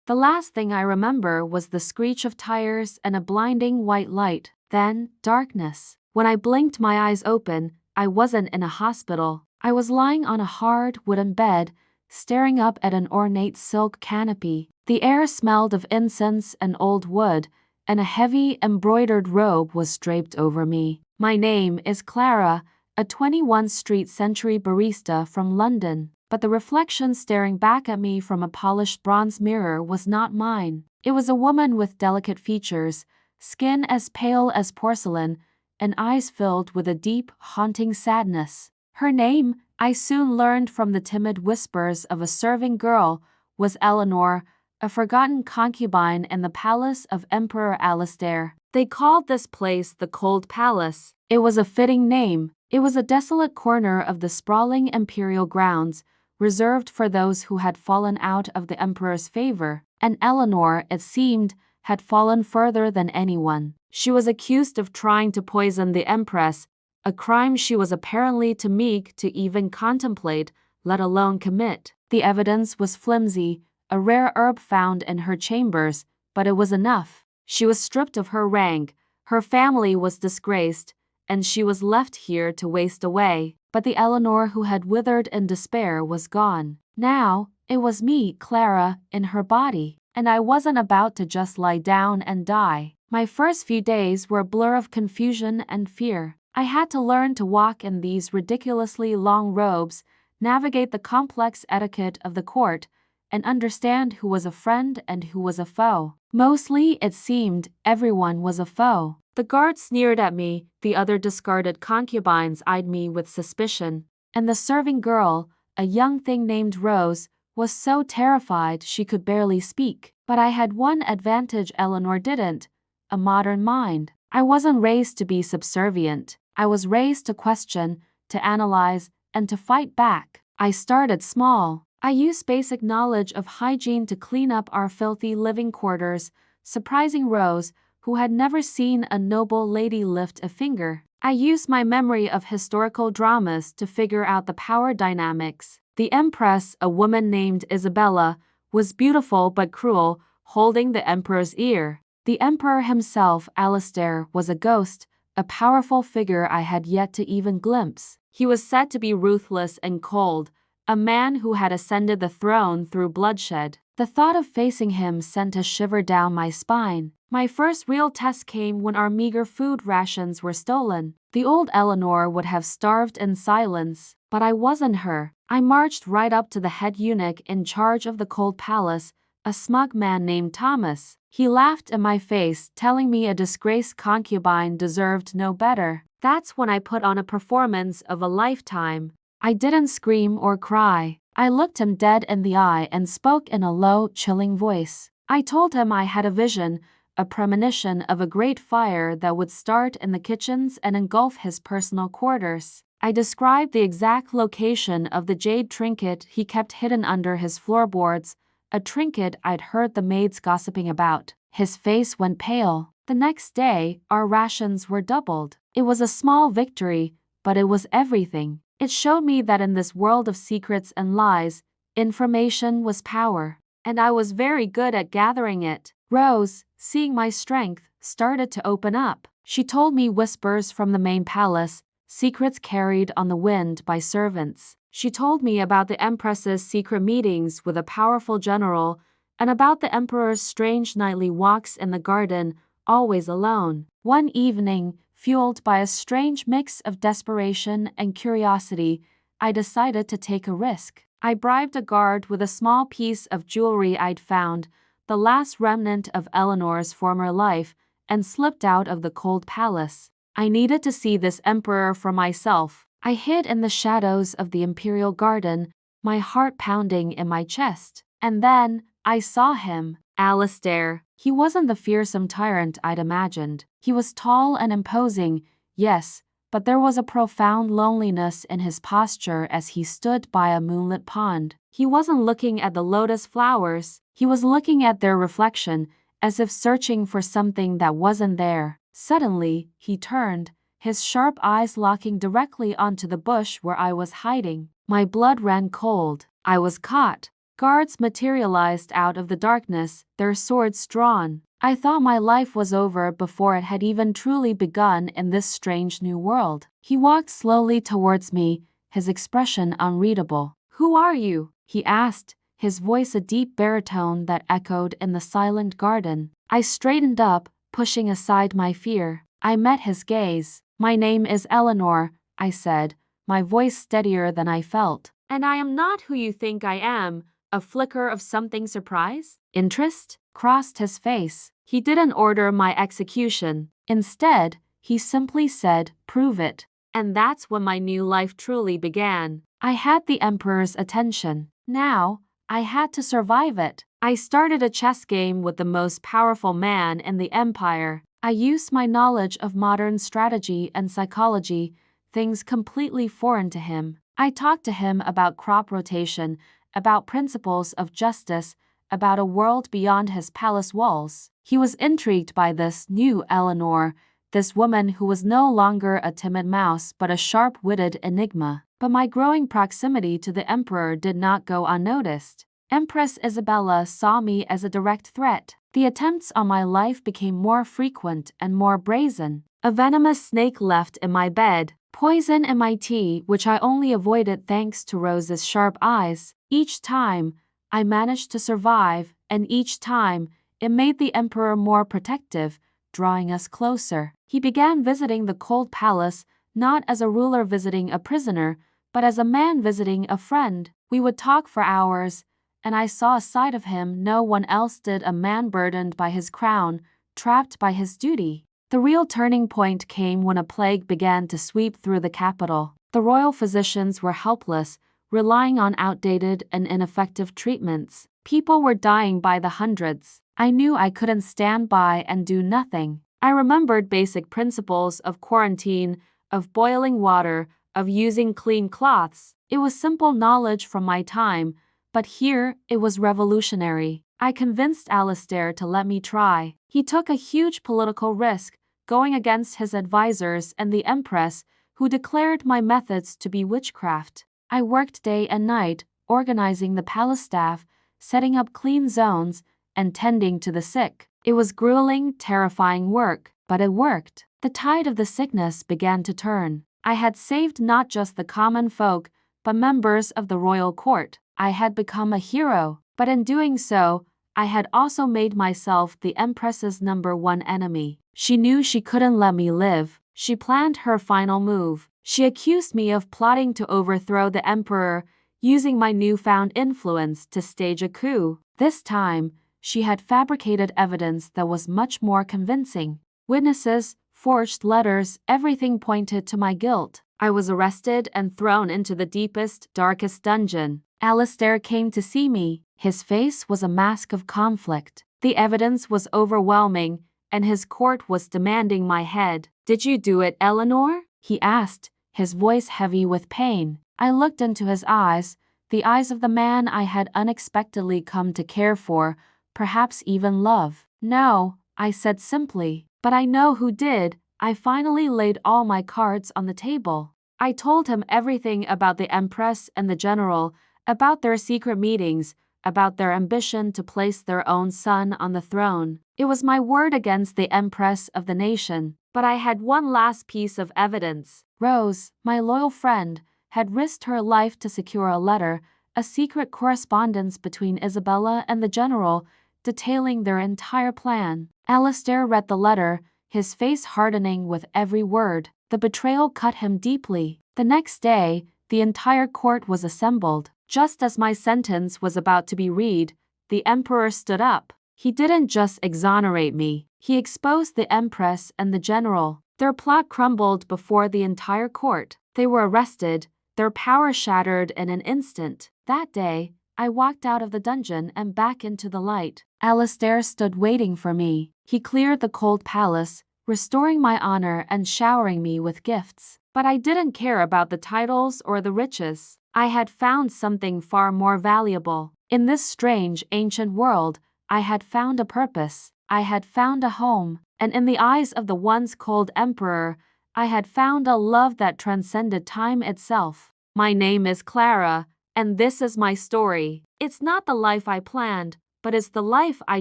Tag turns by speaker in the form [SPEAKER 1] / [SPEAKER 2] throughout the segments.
[SPEAKER 1] The last thing I remember was the screech of tires and a blinding white light, then darkness. When I blinked my eyes open, I wasn't in a hospital. I was lying on a hard wooden bed, staring up at an ornate silk canopy. The air smelled of incense and old wood, and a heavy embroidered robe was draped over me. My name is Clara, a 21st Street Century barista from London. But the reflection staring back at me from a polished bronze mirror was not mine. It was a woman with delicate features, skin as pale as porcelain, and eyes filled with a deep, haunting sadness. Her name, I soon learned from the timid whispers of a serving girl, was Eleanor, a forgotten concubine in the palace of Emperor Alastair. They called this place the Cold Palace. It was a fitting name. It was a desolate corner of the sprawling imperial grounds, reserved for those who had fallen out of the emperor's favor, and Eleanor, it seemed, had fallen further than anyone. She was accused of trying to poison the empress, a crime she was apparently too meek to even contemplate, let alone commit. The evidence was flimsy, a rare herb found in her chambers, but it was enough. She was stripped of her rank, her family was disgraced, and she was left here to waste away. But the Eleanor who had withered in despair was gone. Now, it was me, Clara, in her body, and I wasn't about to just lie down and die. My first few days were a blur of confusion and fear. I had to learn to walk in these ridiculously long robes, navigate the complex etiquette of the court, and understand who was a friend and who was a foe. Mostly, it seemed, everyone was a foe. The guards sneered at me, the other discarded concubines eyed me with suspicion, and the serving girl, a young thing named Rose, was so terrified she could barely speak. But I had one advantage Eleanor didn't: a modern mind. I wasn't raised to be subservient. I was raised to question, to analyze, and to fight back. I started small. I used basic knowledge of hygiene to clean up our filthy living quarters, surprising Rose, who had never seen a noble lady lift a finger. I used my memory of historical dramas to figure out the power dynamics. The Empress, a woman named Isabella, was beautiful but cruel, holding the Emperor's ear. The Emperor himself, Alastair, was a ghost, a powerful figure I had yet to even glimpse. He was said to be ruthless and cold, a man who had ascended the throne through bloodshed. The thought of facing him sent a shiver down my spine. My first real test came when our meager food rations were stolen. The old Eleanor would have starved in silence, but I wasn't her. I marched right up to the head eunuch in charge of the Cold Palace, a smug man named Thomas. He laughed in my face, telling me a disgraced concubine deserved no better. That's when I put on a performance of a lifetime. I didn't scream or cry. I looked him dead in the eye and spoke in a low, chilling voice. I told him I had a vision, a premonition of a great fire that would start in the kitchens and engulf his personal quarters. I described the exact location of the jade trinket he kept hidden under his floorboards, a trinket I'd heard the maids gossiping about. His face went pale. The next day, our rations were doubled. It was a small victory, but it was everything. It showed me that in this world of secrets and lies, information was power, and I was very good at gathering it. Rose, seeing my strength, started to open up. She told me whispers from the main palace, secrets carried on the wind by servants. She told me about the Empress's secret meetings with a powerful general, and about the Emperor's strange nightly walks in the garden, always alone. One evening, fueled by a strange mix of desperation and curiosity, I decided to take a risk. I bribed a guard with a small piece of jewelry I'd found, the last remnant of Eleanor's former life, and slipped out of the Cold Palace. I needed to see this emperor for myself. I hid in the shadows of the imperial garden, my heart pounding in my chest. And then, I saw him. Alastair. He wasn't the fearsome tyrant I'd imagined. He was tall and imposing, yes, but there was a profound loneliness in his posture as he stood by a moonlit pond. He wasn't looking at the lotus flowers, he was looking at their reflection, as if searching for something that wasn't there. Suddenly, he turned, his sharp eyes locking directly onto the bush where I was hiding. My blood ran cold. I was caught. Guards materialized out of the darkness, their swords drawn. I thought my life was over before it had even truly begun in this strange new world. He walked slowly towards me, his expression unreadable. "Who are you?" he asked, his voice a deep baritone that echoed in the silent garden. I straightened up, pushing aside my fear. I met his gaze. "My name is Eleanor," I said, my voice steadier than I felt. "And I am not who you think I am." A flicker of something surprise, interest, crossed his face. He didn't order my execution. Instead, he simply said, "Prove it." And that's when my new life truly began. I had the Emperor's attention. Now, I had to survive it. I started a chess game with the most powerful man in the Empire. I used my knowledge of modern strategy and psychology, things completely foreign to him. I talked to him about crop rotation, about principles of justice, about a world beyond his palace walls. He was intrigued by this new Eleanor, this woman who was no longer a timid mouse but a sharp-witted enigma. But my growing proximity to the Emperor did not go unnoticed. Empress Isabella saw me as a direct threat. The attempts on my life became more frequent and more brazen. A venomous snake left in my bed, poison in my tea, which I only avoided thanks to Rose's sharp eyes. Each time, I managed to survive, and each time, it made the Emperor more protective, drawing us closer. He began visiting the cold palace, not as a ruler visiting a prisoner, but as a man visiting a friend. We would talk for hours, and I saw a side of him no one else did, a man burdened by his crown, trapped by his duty. The real turning point came when a plague began to sweep through the capital. The royal physicians were helpless, relying on outdated and ineffective treatments. People were dying by the hundreds. I knew I couldn't stand by and do nothing. I remembered basic principles of quarantine, of boiling water, of using clean cloths. It was simple knowledge from my time, but here it was revolutionary. I convinced Alistair to let me try. He took a huge political risk, going against his advisors and the Empress, who declared my methods to be witchcraft. I worked day and night, organizing the palace staff, setting up clean zones, and tending to the sick. It was grueling, terrifying work, but it worked. The tide of the sickness began to turn. I had saved not just the common folk, but members of the royal court. I had become a hero, but in doing so, I had also made myself the Empress's #1 enemy. She knew she couldn't let me live. She planned her final move. She accused me of plotting to overthrow the Emperor, using my newfound influence to stage a coup. This time, she had fabricated evidence that was much more convincing. Witnesses, forged letters, everything pointed to my guilt. I was arrested and thrown into the deepest, darkest dungeon. Alistair came to see me. His face was a mask of conflict. The evidence was overwhelming, and his court was demanding my head. "Did you do it, Eleanor?" he asked, his voice heavy with pain. I looked into his eyes, the eyes of the man I had unexpectedly come to care for, perhaps even love. "No," I said simply, "but I know who did." I finally laid all my cards on the table. I told him everything about the Empress and the General, about their secret meetings, about their ambition to place their own son on the throne. It was my word against the Empress of the nation. But I had one last piece of evidence. Rose, my loyal friend, had risked her life to secure a letter, a secret correspondence between Isabella and the General, detailing their entire plan. Alistair read the letter, his face hardening with every word. The betrayal cut him deeply. The next day, the entire court was assembled. Just as my sentence was about to be read, the Emperor stood up. He didn't just exonerate me. He exposed the Empress and the General. Their plot crumbled before the entire court. They were arrested, their power shattered in an instant. That day, I walked out of the dungeon and back into the light. Alistair stood waiting for me. He cleared the cold palace, restoring my honor and showering me with gifts. But I didn't care about the titles or the riches. I had found something far more valuable. In this strange, ancient world, I had found a purpose. I had found a home. And in the eyes of the once cold Emperor, I had found a love that transcended time itself. "My name is Clara," And this is my story. It's not the life I planned, but it's the life I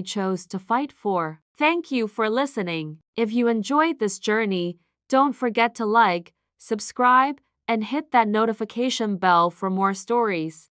[SPEAKER 1] chose to fight for. Thank you for listening. If you enjoyed this journey, don't forget to like, subscribe, and hit that notification bell for more stories.